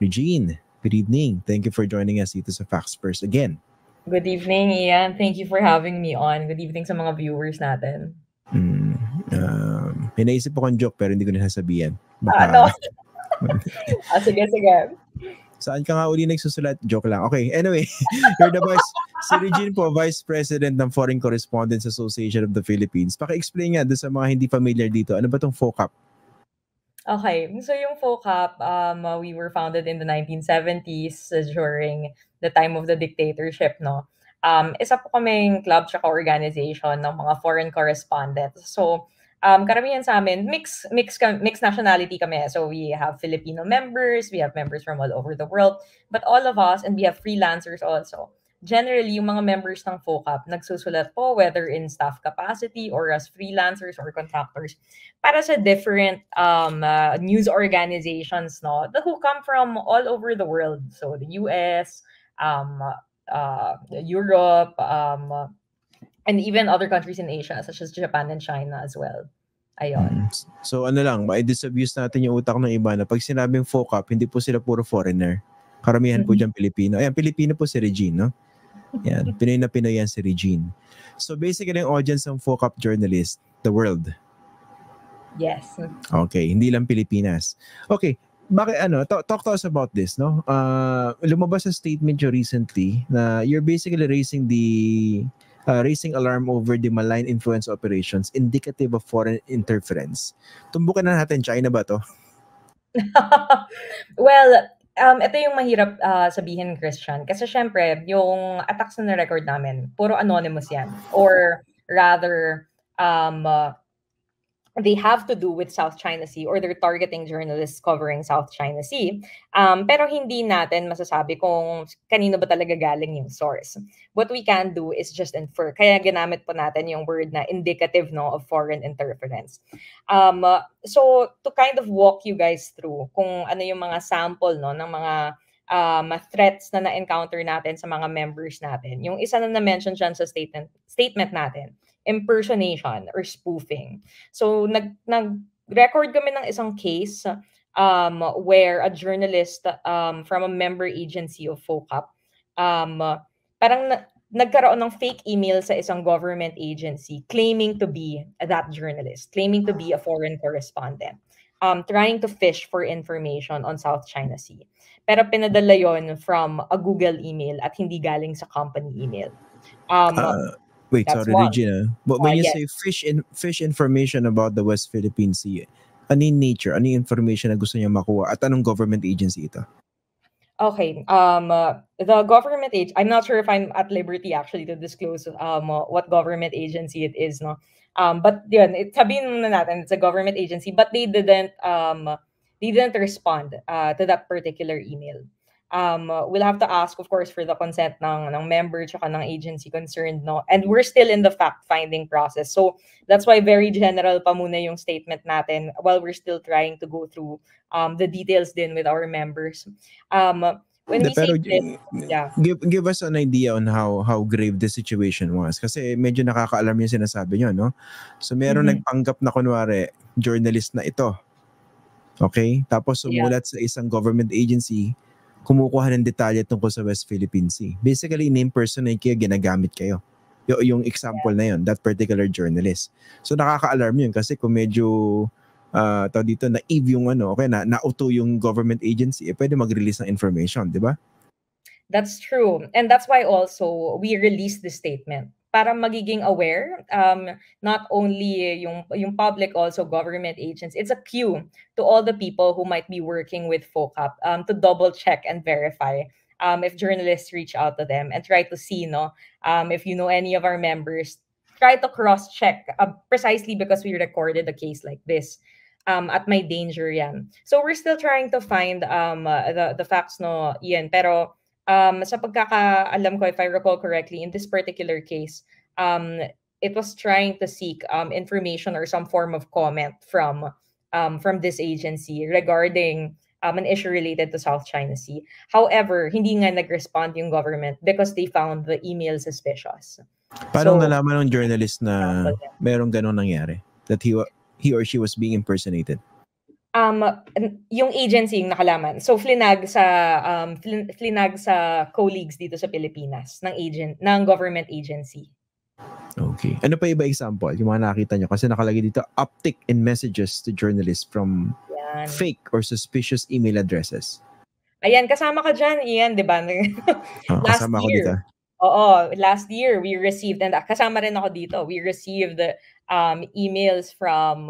Regine, good evening. Thank you for joining us dito sa Facts First again. Good evening, Ian. Thank you for having me on. Good evening sa mga viewers natin. May naisip akong joke pero hindi ko na sasabihin. Ano? Sige. Saan ka nga uli nagsusulat? Joke lang. Okay, anyway, you're the si Regine po, Vice President ng Foreign Correspondents Association of the Philippines. Paki-explain nga doon sa mga hindi familiar dito. Ano ba itong FOCAP? Okay, so yung FOCAP, we were founded in the 1970s during the time of the dictatorship, no? Isa po kaming club tsaka organization ng mga foreign correspondents. So, karamihan sa amin, mix nationality kami. So we have Filipino members, we have members from all over the world, but all of us, and we have freelancers also. Generally, yung mga members ng FOCAP, nagsusulat po whether in staff capacity or as freelancers or contractors para sa different news organizations, no, who come from all over the world. So the US, Europe, and even other countries in Asia, such as Japan and China as well. Ayun. So ano lang, ma-disabuse natin yung utak ng iba na pag sinabing FOCAP, hindi po sila puro foreigner. Karamihan po dyan Pilipino. Ayan, Pilipino po si Regine, no? Yan, Pinoy na Pinoy yan si Regine. So basically, ang audience ng FOCAP journalist, the world. Yes. Okay, hindi lang Pilipinas. Okay, bakit talk to us about this, no? Lumabas sa statement nyo recently na you're basically raising alarm over the malign influence operations indicative of foreign interference. Tumbukan na natin, China ba to? Well, ito yung mahirap sabihin, Christian. Kasi syempre, yung attacks na record namin, puro anonymous yan. Or rather, they have to do with South China Sea or they're targeting journalists covering South China Sea. Pero hindi natin masasabi kung kanino ba talaga galing yung source. What we can do is just infer. Kaya ginamit po natin yung word na indicative, no, of foreign interference. So to kind of walk you guys through kung ano yung mga sample, no, ng mga threats na na-encounter natin sa mga members natin. Yung isa na na-mention dyan sa statement natin, impersonation or spoofing. So nag-record kami ng isang case where a journalist from a member agency of FOCAP parang nagkaroon ng fake email sa isang government agency claiming to be that journalist, claiming to be a foreign correspondent, trying to fish for information on South China Sea. Pero pinadala yon from a Google email at hindi galing sa company email. Wait, sorry, Regina. But when you say fish information about the West Philippine Sea, ano yung nature? Ano yung information na gusto niya makuha? At anong government agency ito? Okay. The government agency, I'm not sure if I'm at liberty actually to disclose what government agency it is, no? But yun, sabihin na natin, it's a government agency, but they didn't respond to that particular email. We'll have to ask, of course, for the consent ng member tsaka ng agency concerned, no? And we're still in the fact-finding process. So that's why very general pa muna yung statement natin while we're still trying to go through the details din with our members. When we say this, give us an idea on how grave the situation was. Kasi medyo nakaka-alarm yung sinasabi nyo, no? So meron nagpanggap na kunwari, journalist na ito. Okay? Tapos sumulat sa isang government agency, kumukuha ng detalye tungkol sa West Philippine Sea. Basically, in-impersonate kayo, ginagamit kayo. Yung example na yun, that particular journalist. So nakaka-alarm yun kasi kung medyo dito naive yung okay, nauto yung government agency, pwede mag-release ng information, di ba? That's true. And that's why also we released the statement para magiging aware, not only yung public, also government agents. It's a cue to all the people who might be working with FOCAP to double check and verify if journalists reach out to them and try to see, no, if you know any of our members, try to cross-check precisely because we recorded a case like this at My Danger yan. So we're still trying to find the facts, no, Ian, pero sa pagkakaalam ko, if I recall correctly, in this particular case, it was trying to seek information or some form of comment from this agency regarding an issue related to South China Sea. However, hindi nga nag-respond yung government because they found the email suspicious. Paano nalaman ng journalist na merong ganun nangyari? That he or she was being impersonated? Yung agency yung nakalaman. So flinag sa colleagues dito sa Pilipinas ng government agency. Okay. Ano pa iba example? Yung mga nakita nyo. Kasi nakalagay dito, uptick in messages to journalists from fake or suspicious email addresses. Ayan, kasama ka dyan, Ian, di ba? Last kasama ako dito. year. Oo, last year we received, and kasama rin ako dito, we received emails from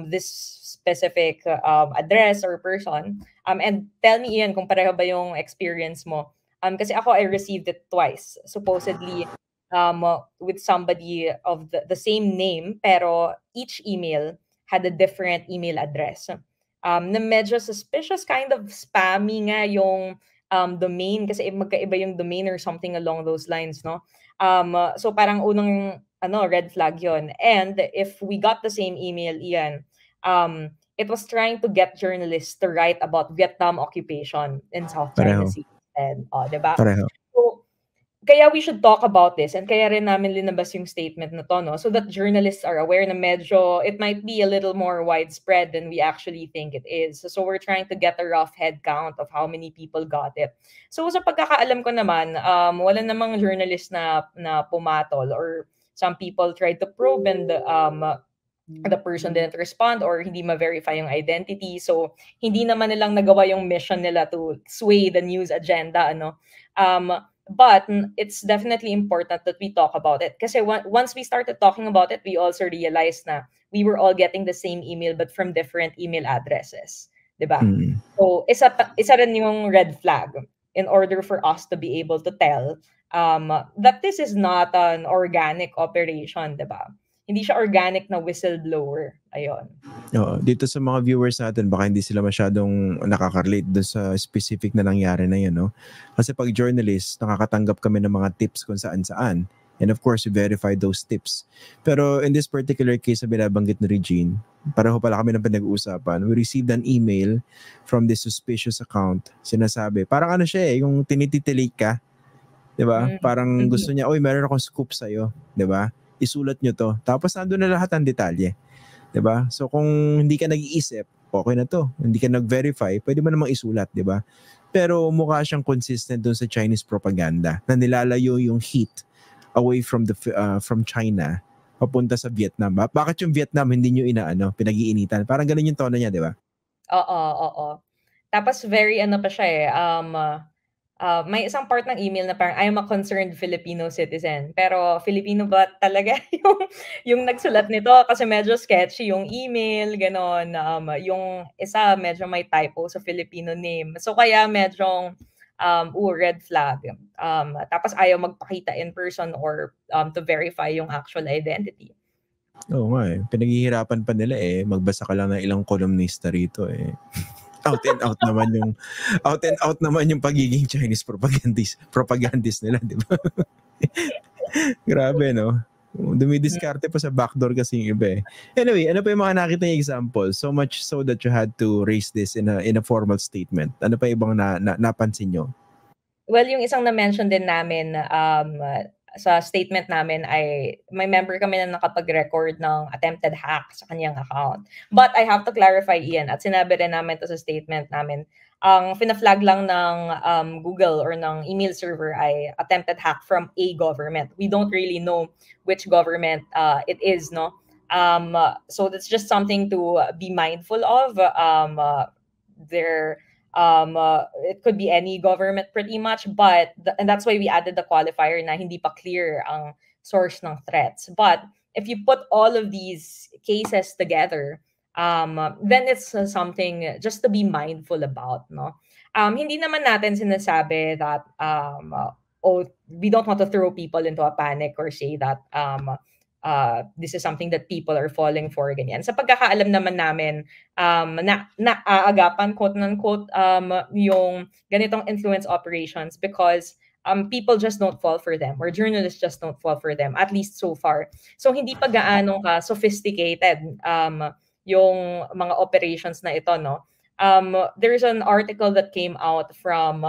this specific address or person. And tell me, Ian, kung pareho ba yung experience mo? Kasi ako, I received it twice. Supposedly, with somebody of the same name, pero each email had a different email address. Na medyo suspicious, kind of spammy nga yung domain kasi magkaiba yung domain or something along those lines, no? So parang unang red flag yon. And if we got the same email, Ian, it was trying to get journalists to write about Vietnam occupation in South China Sea. And, diba? Pareho. So, kaya we should talk about this and kaya rin namin linabas yung statement na to, no? So that journalists are aware na medyo it might be a little more widespread than we actually think it is. So we're trying to get a rough head count of how many people got it. So sa pagkakaalam ko naman, wala namang journalist na pumatol, or some people tried to probe and the person didn't respond or hindi ma-verify yung identity. So hindi naman nilang nagawa yung mission nila to sway the news agenda, ano. But it's definitely important that we talk about it. Kasi once we started talking about it, we also realized na we were all getting the same email but from different email addresses. Diba? So, isa rin yung red flag in order for us to be able to tell that this is not an organic operation, diba? Hindi siya organic na whistleblower. Ayun. Dito sa mga viewers natin, baka hindi sila masyadong nakaka-relate doon sa specific na nangyari na yun, no? Kasi pag journalist, nakakatanggap kami ng mga tips kung saan-saan. And of course, we verify those tips. Pero in this particular case na binabanggit ni Regine, pareho pala kami ng pinag-uusapan. We received an email from this suspicious account. Sinasabi, parang ano siya yung tinititilate ka. Diba? Parang gusto niya, oy, meron akong scoop sa'yo. Diba? Isulat nyo to. Tapos nandun na lahat ng detalye. Diba? So kung hindi ka nag-iisip, okay na to. Hindi ka nag-verify, pwede mo namang isulat, diba? Pero mukha siyang consistent dun sa Chinese propaganda na nilalayo yung heat away from from China papunta sa Vietnam. Bakit yung Vietnam hindi nyo pinag-iinitan? Parang ganun yung tono niya, diba? Oo. Tapos very pa siya may isang part ng email na parang, I'm a concerned Filipino citizen. Pero Filipino ba talaga yung nagsulat nito? Kasi medyo sketchy yung email, ganon. Yung isa, medyo may typo sa Filipino name. So kaya medyo red flag. Tapos ayaw magpakita in person or to verify yung actual identity. Oo nga Pinaghihirapan pa nila magbasa ka lang ng ilang kolumnista rito out and out naman yung pagiging Chinese propagandist nila, di ba? Grabe, no? Dumidiskarte pa sa backdoor kasi yung iba Anyway, ano pa yung mga nakita yung example? So much so that you had to raise this in a formal statement. Ano pa ibang napansin nyo? Well, yung isang na-mention din namin sa statement namin ay may member kami na nakapag-record ng attempted hack sa kanyang account. But I have to clarify, Ian, at sinabi rin namin to sa statement namin, ang fina-flag lang ng Google or ng email server ay attempted hack from a government. We don't really know which government it is, no? So that's just something to be mindful of. It could be any government pretty much, and that's why we added the qualifier na hindi pa clear ang source ng threats. But if you put all of these cases together, then it's something just to be mindful about, no? Hindi naman natin sinasabi that we don't want to throw people into a panic or say that this is something that people are falling for, ganyan. Sa pagkakaalam naman namin, naagapan, quote-unquote, yung ganitong influence operations because people just don't fall for them or journalists just don't fall for them, at least so far. So, hindi pa gaano sophisticated yung mga operations na ito, no? There's an article that came out from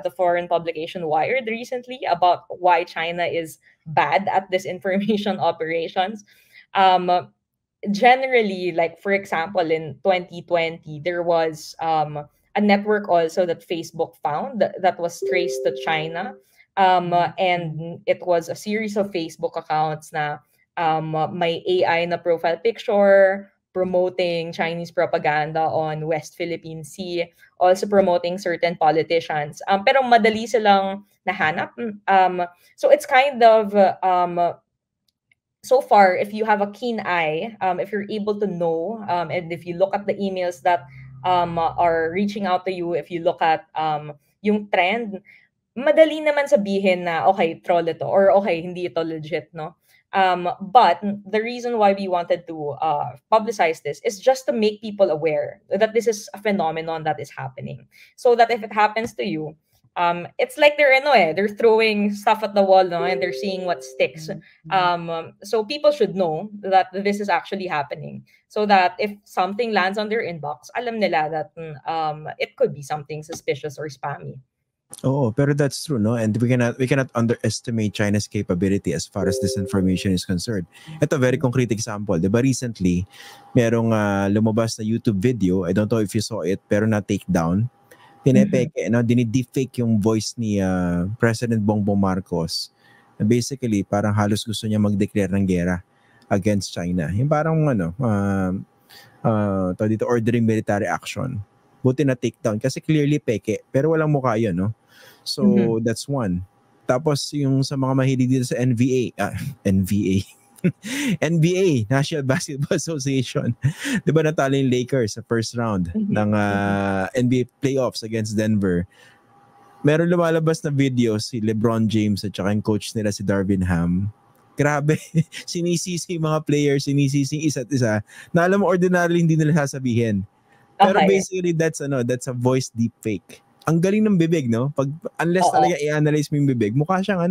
the foreign publication Wired recently about why China is bad at disinformation operations. generally, like for example, in 2020, there was a network also that Facebook found that was traced to China. And it was a series of Facebook accounts na may AI na profile picture promoting Chinese propaganda on West Philippine Sea, also promoting certain politicians. Pero madali silang nahanap. So it's kind of so far, if you have a keen eye, if you're able to know, and if you look at the emails that are reaching out to you, if you look at yung trend, madali naman sabihin na, okay, troll ito, or okay, hindi ito legit, no? But the reason why we wanted to publicize this is just to make people aware that this is a phenomenon that is happening. So that if it happens to you, it's like they're throwing stuff at the wall, no, and they're seeing what sticks. So people should know that this is actually happening, so that if something lands on their inbox, alam nila that it could be something suspicious or spammy. Oh, pero that's true, no? And we cannot underestimate China's capability as far as disinformation is concerned. Ito, very concrete example. Diba recently, merong lumabas na YouTube video, I don't know if you saw it, pero na-take down. Pinepeke, no? Dinidefake yung voice ni President Bongbong Marcos. And basically, parang halos gusto niya mag-declare ng gera against China. Yung parang dito, ordering military action. Buti na take down kasi clearly peke, pero walang mukha yun, no? So that's one. Tapos yung sa mga mahilig dito sa NBA, National Basketball Association. 'Di ba natalo yung Lakers sa first round ng NBA playoffs against Denver. Meron lumalabas na video si LeBron James at saka yung coach nila si Darvin Ham. Grabe, sinisisi yung mga players, sinisisi isa't isa. Na alam mo, ordinarily hindi nila sasabihin. Pero basically, that's a voice deepfake. Ang galing ng bibig, no? Unless talaga i-analyze mo yung bibig, mukha siyang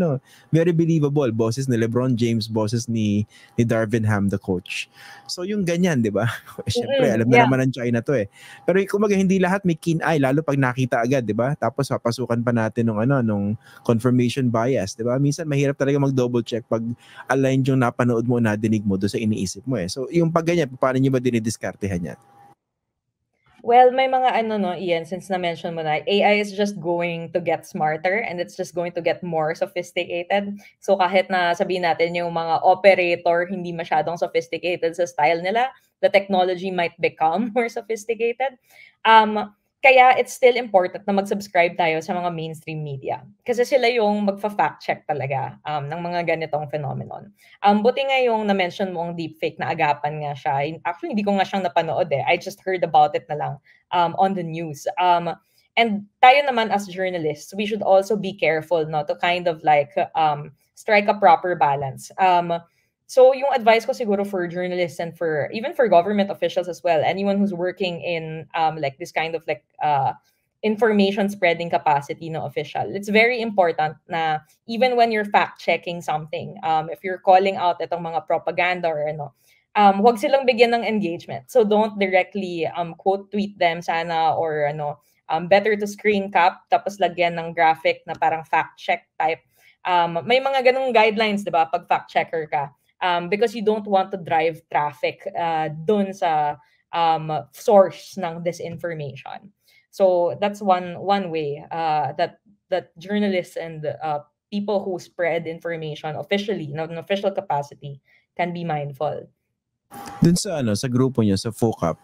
very believable. Boses ni LeBron James, boses ni Darvin Ham, the coach. So yung ganyan, di ba? Siyempre, alam na naman ng China to eh. Pero kumbaga, hindi lahat may keen eye, lalo pag nakita agad, di ba? Tapos papasukan pa natin nung confirmation bias, di ba? Minsan mahirap talaga mag-double check pag aligned yung napanood mo, nadinig mo doon sa iniisip mo eh. So yung pag ganyan, paano nyo ba dinidiskartehan yan? Well, may mga Ian, since na-mention mo na, AI is just going to get smarter and it's just going to get more sophisticated. So kahit na sabihin natin yung mga operator hindi masyadong sophisticated sa style nila, the technology might become more sophisticated. Kaya it's still important na mag-subscribe tayo sa mga mainstream media. Kasi sila yung magfa-fact check talaga ng mga ganitong phenomenon. Buti nga yung na-mention mo ang deepfake na agapan nga siya. Actually, hindi ko nga siyang napanood eh. I just heard about it na lang on the news. And tayo naman as journalists, we should also be careful to kind of like strike a proper balance. So yung advice ko siguro for journalists and even for government officials as well, anyone who's working in like this kind of like information spreading capacity official, it's very important na even when you're fact checking something, if you're calling out itong mga propaganda or huwag silang bigyan ng engagement. So don't directly quote tweet them sana, or better to screen cap tapos lagyan ng graphic na parang fact check type. May mga ganung guidelines, 'di ba, pag fact checker ka. Because you don't want to drive traffic dun sa source ng disinformation. So that's one way that journalists and people who spread information officially, in an official capacity, can be mindful. Dun sa sa grupo niyo sa FOCAP,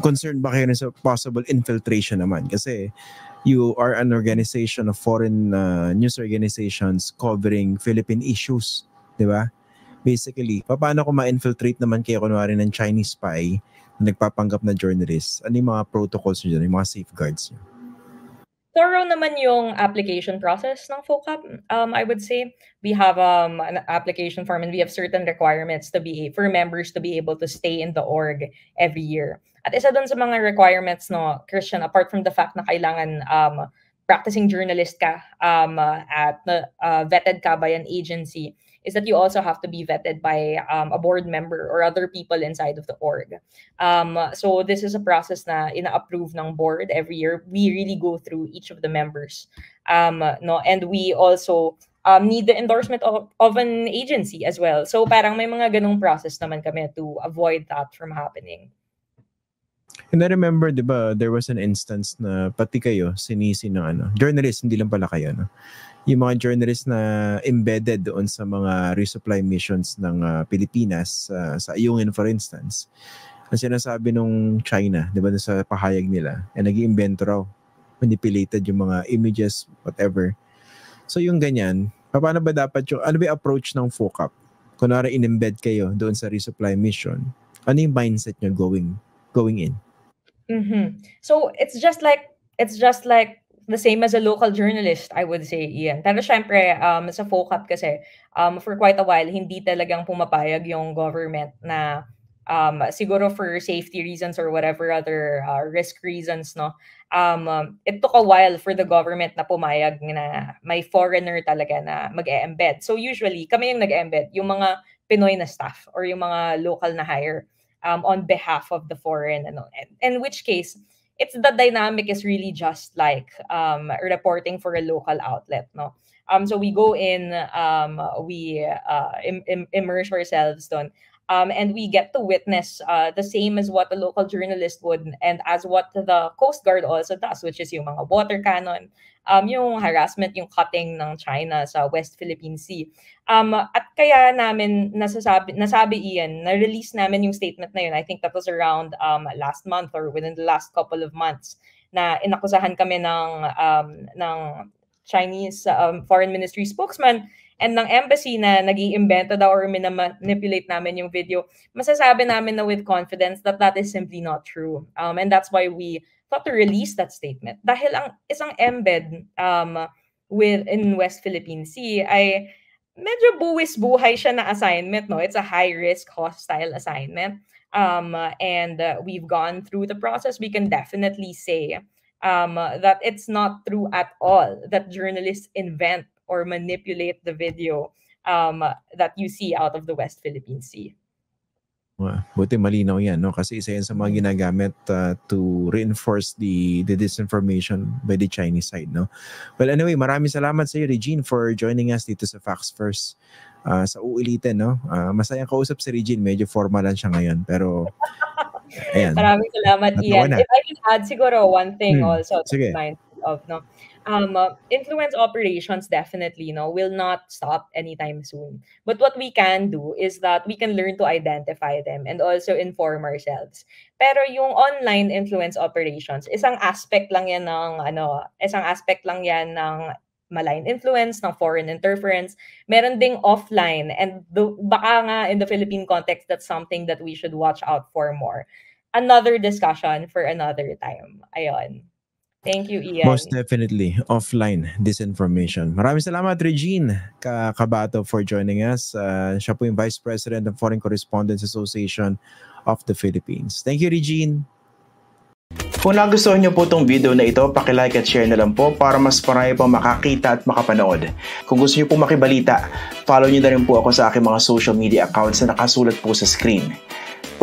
concerned ba kayo sa possible infiltration naman? Kasi you are an organization of foreign news organizations covering Philippine issues, di ba? Basically, paano kung ma-infiltrate naman kayo kunwari ng Chinese spy na nagpapanggap na journalist? Ano yung mga protocols nyo dyan, yung mga safeguards nyo? Thorough naman yung application process ng FOCAP. I would say we have an application form and we have certain requirements for members to be able to stay in the org every year. At isa dun sa mga requirements, Christian, apart from the fact na kailangan practicing journalist ka at vetted ka by an agency, is that you also have to be vetted by a board member or other people inside of the org. So this is a process na ina-approve ng board every year. We really go through each of the members. And we also need the endorsement of an agency as well. So parang may mga ganung process naman kami to avoid that from happening. And I remember, di ba, there was an instance na pati kayo, sinisi ng journalist, hindi lang pala kayo, no? Yung mga journalist na embedded doon sa mga resupply missions ng Pilipinas, sa Ayungin for instance, ang sinasabi nung China, di ba, sa pahayag nila, nag-i-invento raw, manipulated yung mga images, whatever. So yung ganyan, paano ba dapat yung, ano ba yung approach ng FOCAP? Kunwari in-embed kayo doon sa resupply mission, ano yung mindset nyo going in? So it's just like the same as a local journalist, I would say, Ian. Pero syempre, sa FOCAP kasi, for quite a while, hindi talagang pumapayag yung government na siguro for safety reasons or whatever other risk reasons, no? It took a while for the government na pumayag na may foreigner talaga na mag-e-embed. So usually, kami yung nag-embed, yung mga Pinoy na staff or yung mga local na hire on behalf of the foreign. In which case, it's the dynamic is really just like reporting for a local outlet, no? So we go in, we immerse ourselves doon. And we get to witness the same as what a local journalist would and as what the Coast Guard also does, which is yung mga water cannon, yung harassment, yung cutting ng China sa West Philippine Sea. At kaya namin nasabi Ian, na-release namin yung statement na yun. I think that was around last month or within the last couple of months na inakusahan kami ng Chinese Foreign Ministry spokesman and ng embassy na nag-iimbento daw or manipulate namin yung video. Masasabi namin na with confidence that that is simply not true. And that's why we thought to release that statement. Dahil ang isang embed in West Philippine Sea ay medyo buwis-buhay siya na assignment, no? It's a high-risk, hostile assignment. And we've gone through the process. We can definitely say that it's not true at all that journalists invent or manipulate the video that you see out of the West Philippine Sea. Buti malinaw yan, no? Kasi isa yan sa mga ginagamit to reinforce the disinformation by the Chinese side, no? Well, anyway, maraming salamat sa iyo, Regine, for joining us dito sa Facts First sa Uulitin, no? Masayang kausap si Regine, medyo formal lang siya ngayon, pero ayan. Maraming salamat, Ian. If I can add siguro one thing also to mind of, no? Influence operations definitely, will not stop anytime soon. But what we can do is that we can learn to identify them and also inform ourselves. Pero yung online influence operations, isang aspect lang yan ng malign influence, ng foreign interference. Meron ding offline, and baka nga in the Philippine context, that's something that we should watch out for more. Another discussion for another time. Ayon. Thank you, Ian. Most definitely, offline disinformation. Maraming salamat, Regine Cabato, for joining us. Siya po yung Vice President ng Foreign Correspondents Association of the Philippines. Thank you, Regine. Kung nagustuhan niyo po itong video na ito, paki-like at share na lang po para mas marami pang makakita at makapanood. Kung gusto niyo po makibalita, follow niyo na rin po ako sa aking mga social media accounts na nakasulat po sa screen.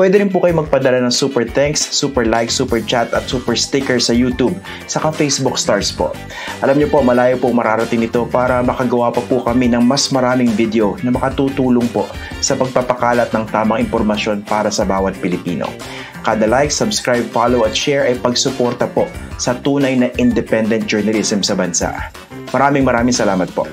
Pwede rin po kayo magpadala ng super thanks, super like, super chat at super sticker sa YouTube, saka Facebook stars po. Alam niyo po, malayo po mararating ito para makagawa pa po kami ng mas maraming video na makatutulong po sa pagpapakalat ng tamang impormasyon para sa bawat Pilipino. Kada like, subscribe, follow at share ay pagsuporta po sa tunay na independent journalism sa bansa. Maraming salamat po.